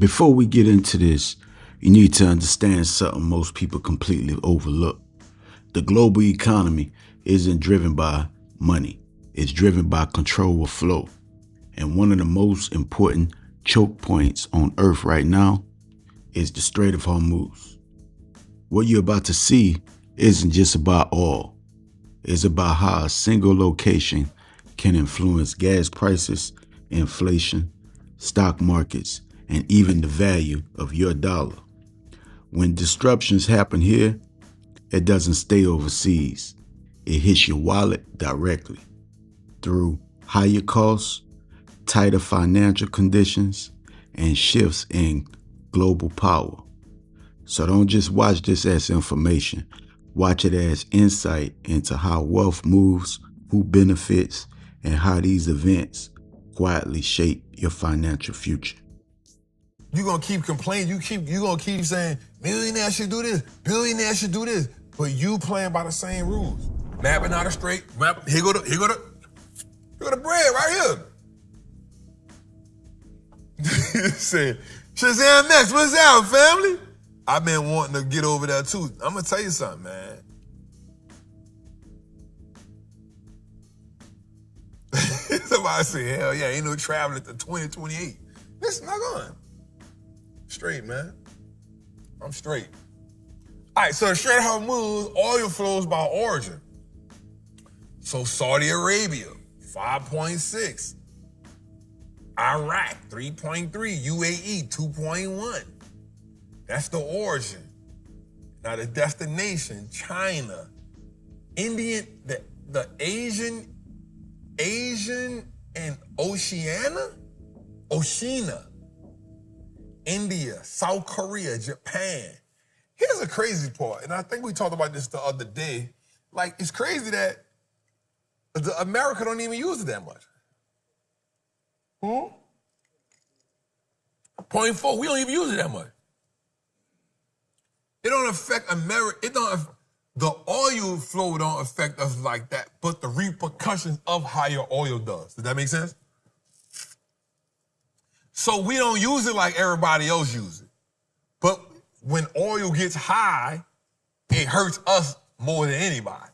Before we get into this, you need to understand something most people completely overlook. The global economy isn't driven by money, it's driven by control of flow. And one of the most important choke points on earth right now is the Strait of Hormuz. What you're about to see isn't just about oil, it's about how a single location can influence gas prices, inflation, stock markets, and even the value of your dollar. When disruptions happen here, it doesn't stay overseas. It hits your wallet directly through higher costs, tighter financial conditions, and shifts in global power. So don't just watch this as information. Watch it as insight into how wealth moves, who benefits, and how these events quietly shape your financial future. You're gonna keep complaining, you're gonna keep saying, millionaires should do this, billionaires should do this, but you playing by the same rules. Mapping out a straight, here go the bread right here. Say, Shazam next, what's out, family? I've been wanting to get over that too. I'm gonna tell you something, man. Somebody say, hell yeah, ain't no traveling to 2028. Listen, not going. Straight, man. I'm straight. All right, so the Strait of Hormuz, oil flows by origin. So Saudi Arabia, 5.6. Iraq, 3.3. UAE, 2.1. That's the origin. Now the destination, China. Indian, the Asian and Oceania? India, South Korea, Japan. Here's a crazy part, and I think we talked about this the other day. Like, it's crazy that America don't even use it that much. Point four, we don't even use it that much. It don't affect America. The oil flow don't affect us like that, but the repercussions of higher oil does. Does that make sense? So we don't use it like everybody else uses it. But when oil gets high, it hurts us more than anybody.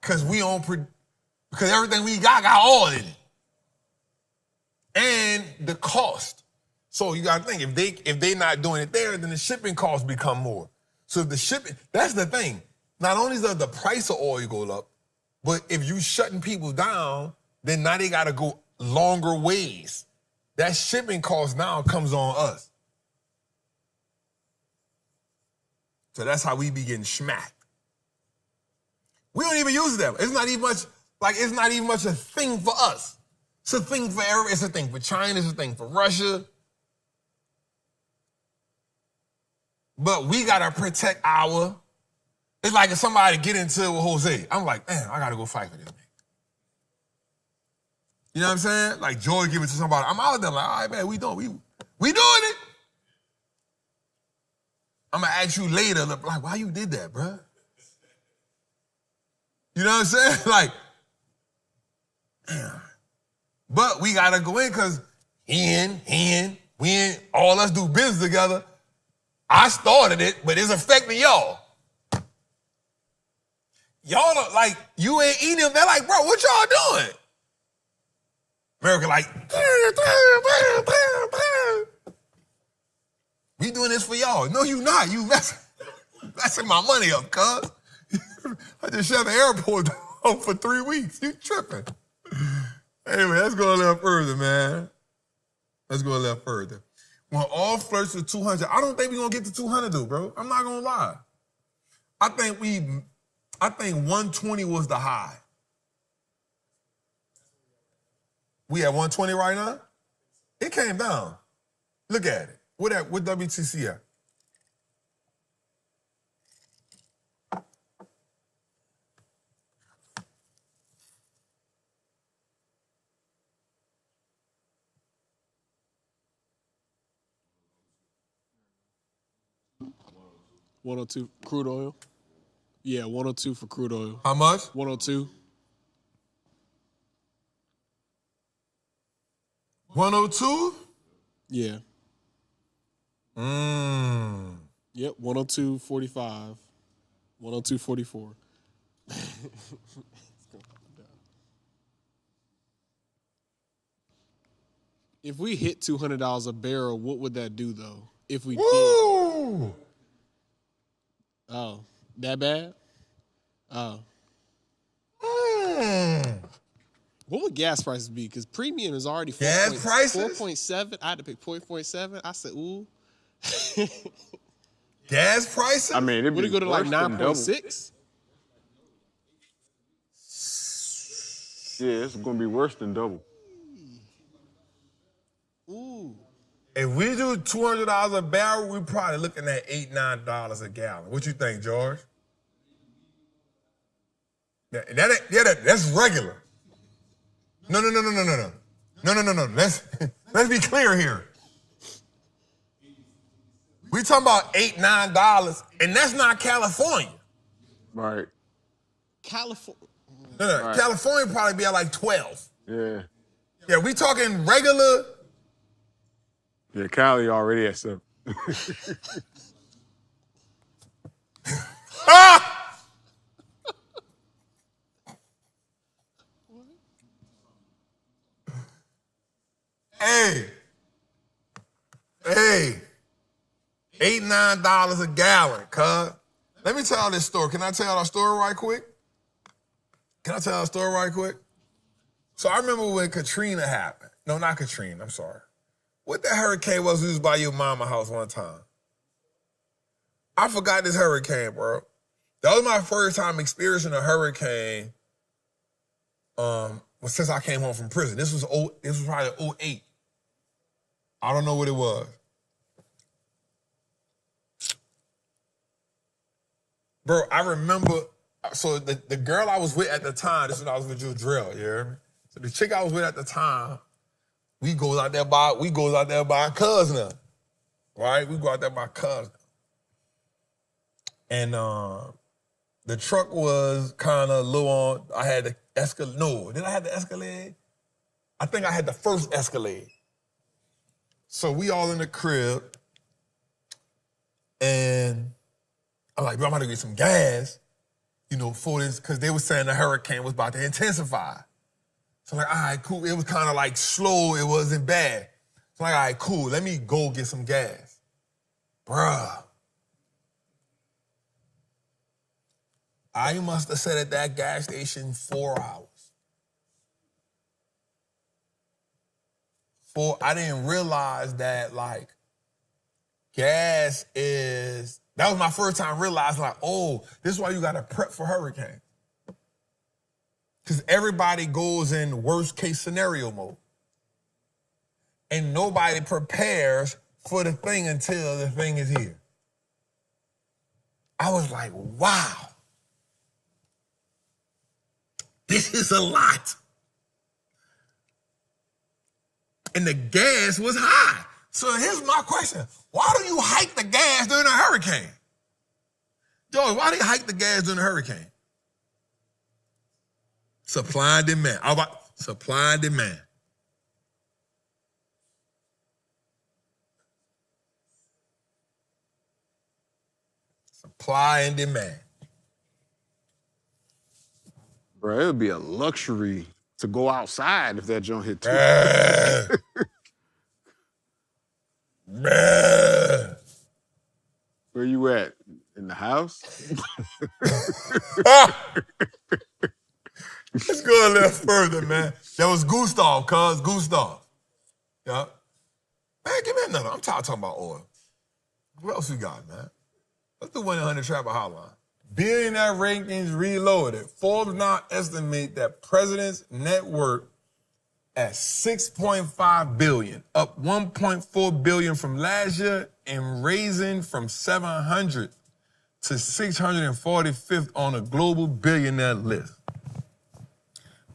Because everything we got oil in it. And the cost. So you gotta think, if they not doing it there, then the shipping costs become more. So the shipping, that's the thing. Not only does the price of oil go up, but if you shutting people down, then now they gotta go longer ways. That shipping cost now comes on us. So that's how we be getting smacked. We don't even use it that way. It's not even much a thing for us. It's a thing for everyone. It's a thing for China. It's a thing for Russia. But we gotta protect it's like if somebody get into it with Jose, I'm like, man, I gotta go fight for this man. You know what I'm saying? Like Joy give it to somebody. I'm out there like, all right, man, we doing it. I'm gonna ask you later, like, why you did that, bro? You know what I'm saying? Like, damn. But we gotta go in because we ain't all us do business together. I started it, but it's affecting y'all. Y'all are like, you ain't eating them. They're like, bro, what y'all doing? America like, we doing this for y'all. No, you not. You messing my money up, cuz. I just shut the airport down for 3 weeks. You tripping. Anyway, let's go a little further, man. Let's go a little further. When all flirts with 200, I don't think we're going to get to 200, though, bro. I'm not going to lie. I think 120 was the high. We at 120 right now? It came down. Look at it. What WTC at? $102 crude oil. Yeah, 102 for crude oil. How much? 102. 102? Yeah. Yep, 102.45, 102.44. If we hit $200 a barrel, what would that do though? If we did, Woo! oh, that bad? Oh, what would gas prices be? Because premium is already Gas prices? 4.7. I had to pick 4.7. I said, ooh. Gas prices? I mean, Would it go to like worse than double. 9.6? Yeah, it's gonna be worse than double. Ooh. If we do $200 a barrel, we're probably looking at $8, $9 a gallon. What you think, George? That's regular. No. Let's be clear here. We talking about $8, $9, and that's not California. Right. California. No. Right. California probably be at like 12. Yeah. Yeah, we talking regular. Yeah, Cali already at 7. Ah! Hey. $8, $9 a gallon, cuz. Let me tell y'all this story. Can I tell y'all a story right quick? So I remember when Katrina happened. No, not Katrina, I'm sorry. What that hurricane was by your mama house one time? I forgot this hurricane, bro. That was my first time experiencing a hurricane since I came home from prison. This was probably 08. I don't know what it was. Bro, I remember, so the girl I was with at the time, this is when I was with Jill Drill, you hear me? So the chick I was with at the time, we goes out there by our cousin, right? We go out there by cousin. And the truck was kind of low on, I had the Escalade. No, did I have the Escalade? I think I had the first Escalade. So we all in the crib, and I'm like, bro, I'm about to get some gas, for this, because they were saying the hurricane was about to intensify. So I'm like, all right, cool. It was kind of like slow. It wasn't bad. So I'm like, all right, cool. Let me go get some gas. Bruh. I must have sat at that gas station 4 hours. I didn't realize that, gas is, that was my first time realizing, this is why you got to prep for hurricanes. Because everybody goes in worst case scenario mode. And nobody prepares for the thing until the thing is here. I was like, wow. This is a lot. And the gas was high. So here's my question. Why do you hike the gas during a hurricane? George, why do you hike the gas during a hurricane? Supply and demand. Supply and demand. Supply and demand. Bro, it would be a luxury to go outside if that joint hit 2. Where you at? In the house? Let's go a little further, man. That was Gustav, cuz. Gustav. Yeah. Man, give me another. I'm talking about oil. What else we got, man? Let's do 1-800 Trapper Hotline. Billionaire rankings reloaded. Forbes now estimate that president's net worth at $6.5 billion, up $1.4 billion from last year and raising from 700 to 645th on a global billionaire list.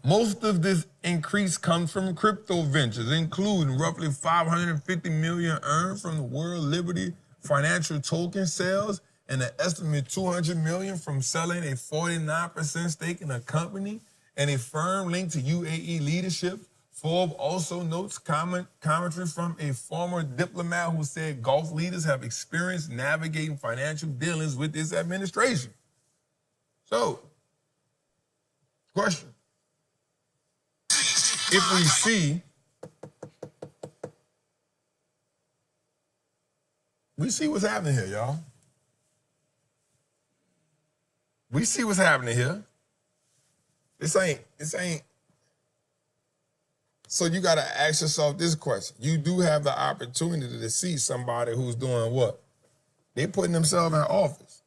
Most of this increase comes from crypto ventures, including roughly $550 million earned from the World Liberty financial token sales and an estimated $200 million from selling a 49% stake in a company and a firm linked to UAE leadership Forbes also notes commentary from a former diplomat who said Gulf leaders have experience navigating financial dealings with this administration. So, question. If we see what's happening here, y'all. We see what's happening here. This ain't. So you got to ask yourself this question. You do have the opportunity to see somebody who's doing what? They putting themselves in office.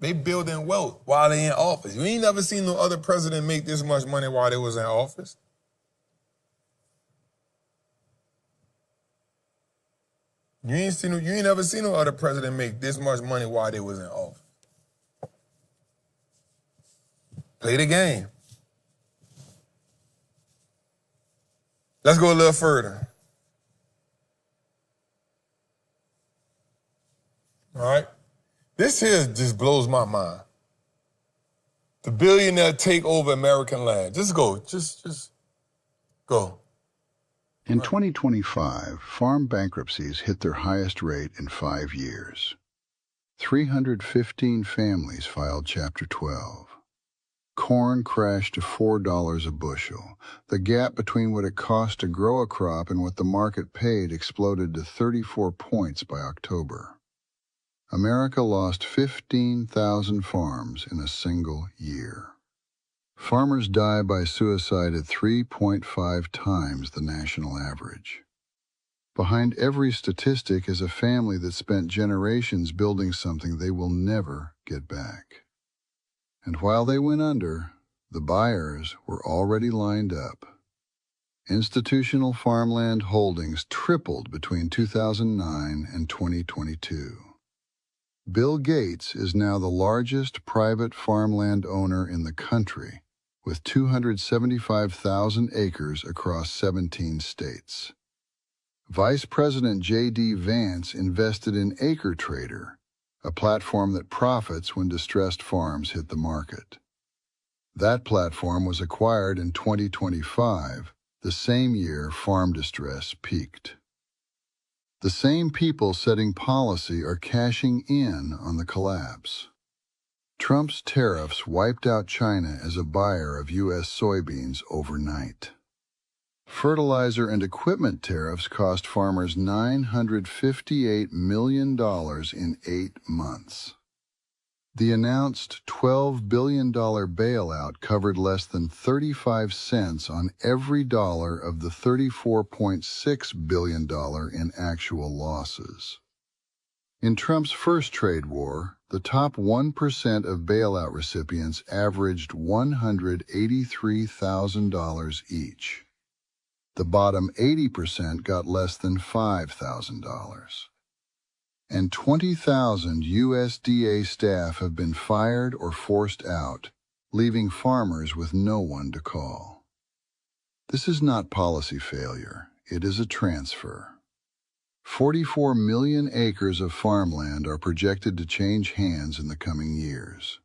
They building wealth while they in office. You ain't never seen no other president make this much money while they was in office. You ain't never seen no other president make this much money while they was in office. Play the game. Let's go a little further. All right? This here just blows my mind. The billionaire take over American land. Just go. Just go. In 2025, farm bankruptcies hit their highest rate in 5 years. 315 families filed Chapter 12. Corn crashed to $4 a bushel. The gap between what it cost to grow a crop and what the market paid exploded to 34 points by October. America lost 15,000 farms in a single year. Farmers die by suicide at 3.5 times the national average. Behind every statistic is a family that spent generations building something they will never get back. And while they went under, the buyers were already lined up. Institutional farmland holdings tripled between 2009 and 2022. Bill Gates is now the largest private farmland owner in the country, with 275,000 acres across 17 states. Vice President J.D. Vance invested in Acre Trader, a platform that profits when distressed farms hit the market. That platform was acquired in 2025, the same year farm distress peaked. The same people setting policy are cashing in on the collapse. Trump's tariffs wiped out China as a buyer of U.S. soybeans overnight. Fertilizer and equipment tariffs cost farmers $958 million in 8 months. The announced $12 billion bailout covered less than 35 cents on every dollar of the $34.6 billion in actual losses. In Trump's first trade war, the top 1% of bailout recipients averaged $183,000 each. The bottom 80% got less than $5,000. And 20,000 USDA staff have been fired or forced out, leaving farmers with no one to call. This is not policy failure, it is a transfer. 44 million acres of farmland are projected to change hands in the coming years.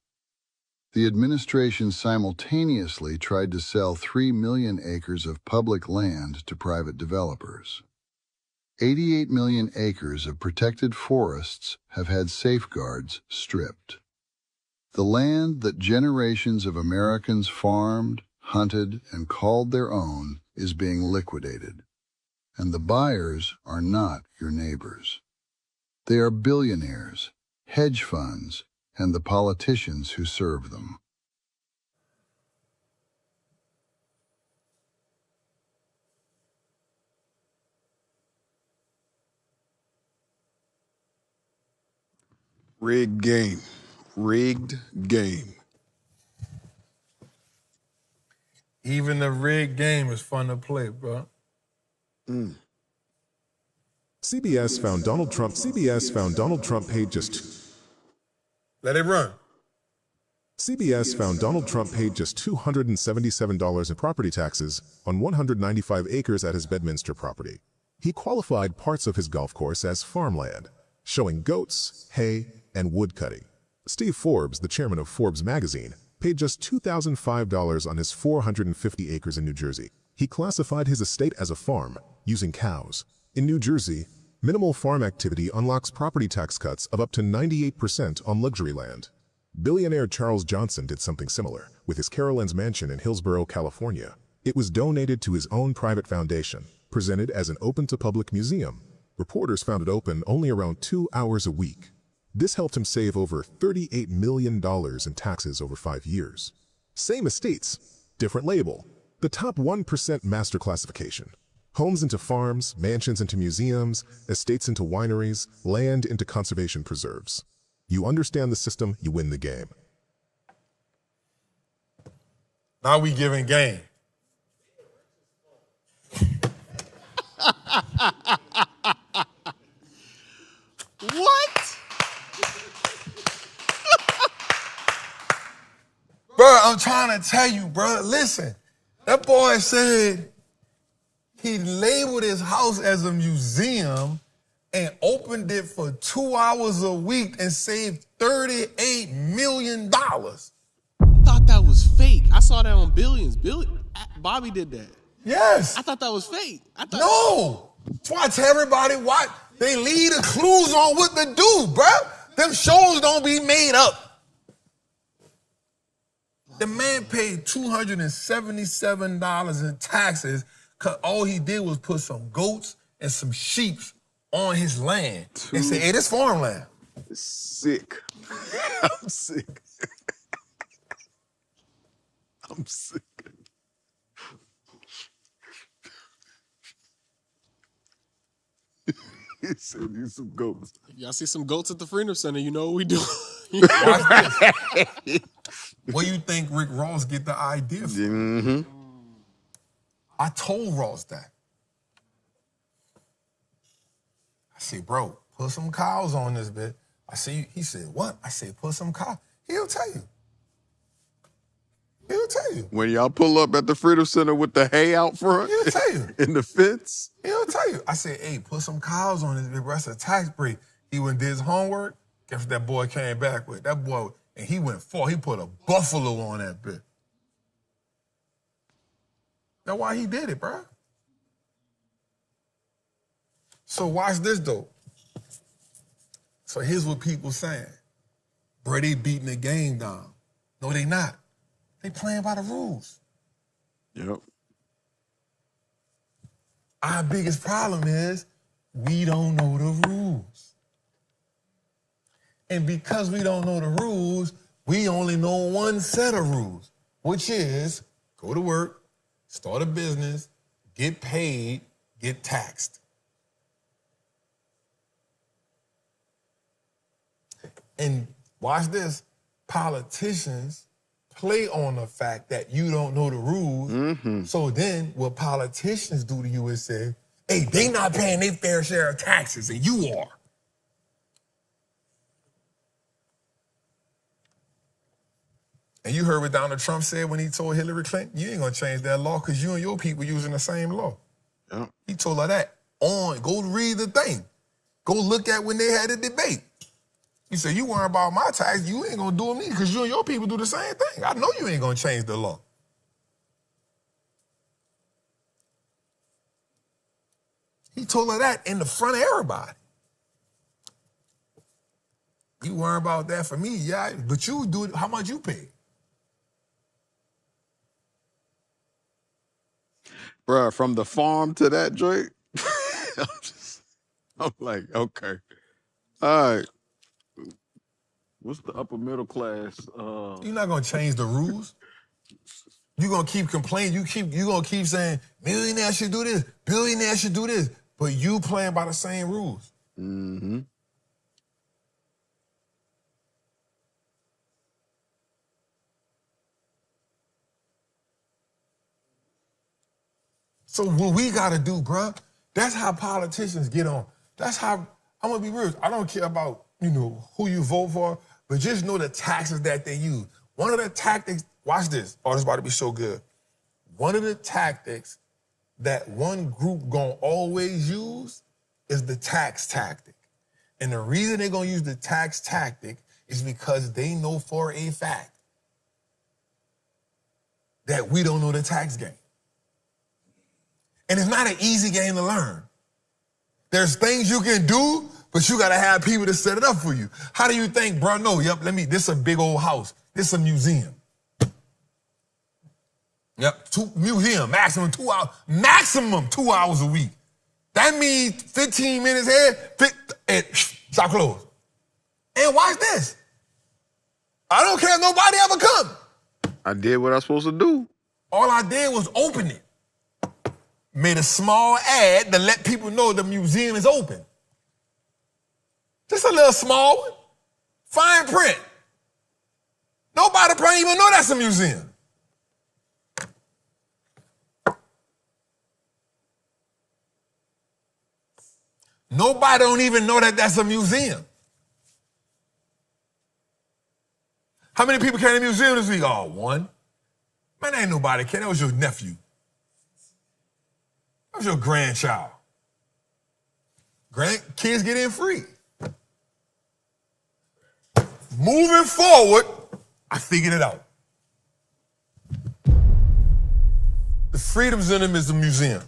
The administration simultaneously tried to sell 3 million acres of public land to private developers. 88 million acres of protected forests have had safeguards stripped. The land that generations of Americans farmed, hunted, and called their own is being liquidated. And the buyers are not your neighbors. They are billionaires, hedge funds, and the politicians who serve them. Rigged game. Rigged game. Even the rigged game is fun to play, bro. CBS found Donald Trump paid just Let it run. CBS found Donald Trump paid just $277 in property taxes on 195 acres at his Bedminster property. He qualified parts of his golf course as farmland, showing goats, hay, and wood cutting. Steve Forbes, the chairman of Forbes magazine, paid just $2,005 on his 450 acres in New Jersey. He classified his estate as a farm, using cows. In New Jersey, minimal farm activity unlocks property tax cuts of up to 98% on luxury land. Billionaire Charles Johnson did something similar with his Carolyn's mansion in Hillsborough, California. It was donated to his own private foundation, presented as an open-to-public museum. Reporters found it open only around 2 hours a week. This helped him save over $38 million in taxes over 5 years. Same estates, different label. The top 1% master classification. Homes into farms, mansions into museums, estates into wineries, land into conservation preserves. You understand the system, you win the game. Now we giving game. What? Bro, I'm trying to tell you, bro. Listen, that boy said he labeled his house as a museum and opened it for 2 hours a week and saved $38 million. I thought that was fake. I saw that on Billions. Bobby did that. Yes. I thought that was fake. No. That's why I tell everybody what they leave the clues on what to do, bro. Them shows don't be made up. The man paid $277 in taxes because all he did was put some goats and some sheep on his land and say, hey, this farmland. Sick. I'm sick. I'm sick. He said these some goats. Y'all see some goats at the Freedom Center, you know what we do. Where you think Rick Ross get the idea from? Mm-hmm. I told Ross that. I said, bro, put some cows on this bit. I said, he said, what? I said, put some cows. He'll tell you. He'll tell you. When y'all pull up at the Freedom Center with the hay out front, He'll tell you. in the fence. He'll tell you. I said, hey, put some cows on this bit, bro. That's a tax break. He went and did his homework. Guess what that boy came back with? That boy, and he went far. He put a buffalo on that bit. That's why he did it, bro. So watch this, though. So here's what people saying. Bro, they beating the game down. No, they not. They playing by the rules. Yep. Our biggest problem is we don't know the rules. And because we don't know the rules, we only know one set of rules, which is go to work, start a business, get paid, get taxed. And watch this, politicians play on the fact that you don't know the rules. Mm-hmm. So then what politicians do to you is say, hey, they not paying their fair share of taxes and you are. And you heard what Donald Trump said when he told Hillary Clinton, you ain't gonna change that law because you and your people using the same law. Yep. He told her that. Go read the thing. Go look at when they had a debate. He said, you worry about my tax, you ain't gonna do it me because you and your people do the same thing. I know you ain't gonna change the law. He told her that in the front of everybody. You worry about that for me, yeah, but you do it, how much you pay? Bruh, from the farm to that joint, I'm like, okay. All right. What's the upper middle class? You're not gonna change the rules. You're gonna keep complaining. You're gonna keep saying, millionaires should do this, billionaires should do this, but you playing by the same rules. Mm-hmm. So what we gotta do, bruh, that's how politicians get on. That's how, I'm gonna be real. I don't care about, who you vote for, but just know the taxes that they use. One of the tactics, watch this. Oh, this is about to be so good. One of the tactics that one group gonna always use is the tax tactic. And the reason they're gonna use the tax tactic is because they know for a fact that we don't know the tax game. And it's not an easy game to learn. There's things you can do, but you gotta have people to set it up for you. How do you think, bro? No, yep, this is a big old house. This is a museum. Yep, museum, maximum 2 hours. Maximum 2 hours a week. That means 15 minutes here, stop closed. And watch this. I don't care if nobody ever come. I did what I was supposed to do. All I did was open it. Made a small ad to let people know the museum is open. Just a little small one. Fine print. Nobody probably even know that's a museum. Nobody don't even know that that's a museum. How many people came to the museum this week? Oh, one. Man, ain't nobody care. That was your nephew. That was your grandchild. Kids get in free. Moving forward, I figured it out. The Freedom Zone is a museum.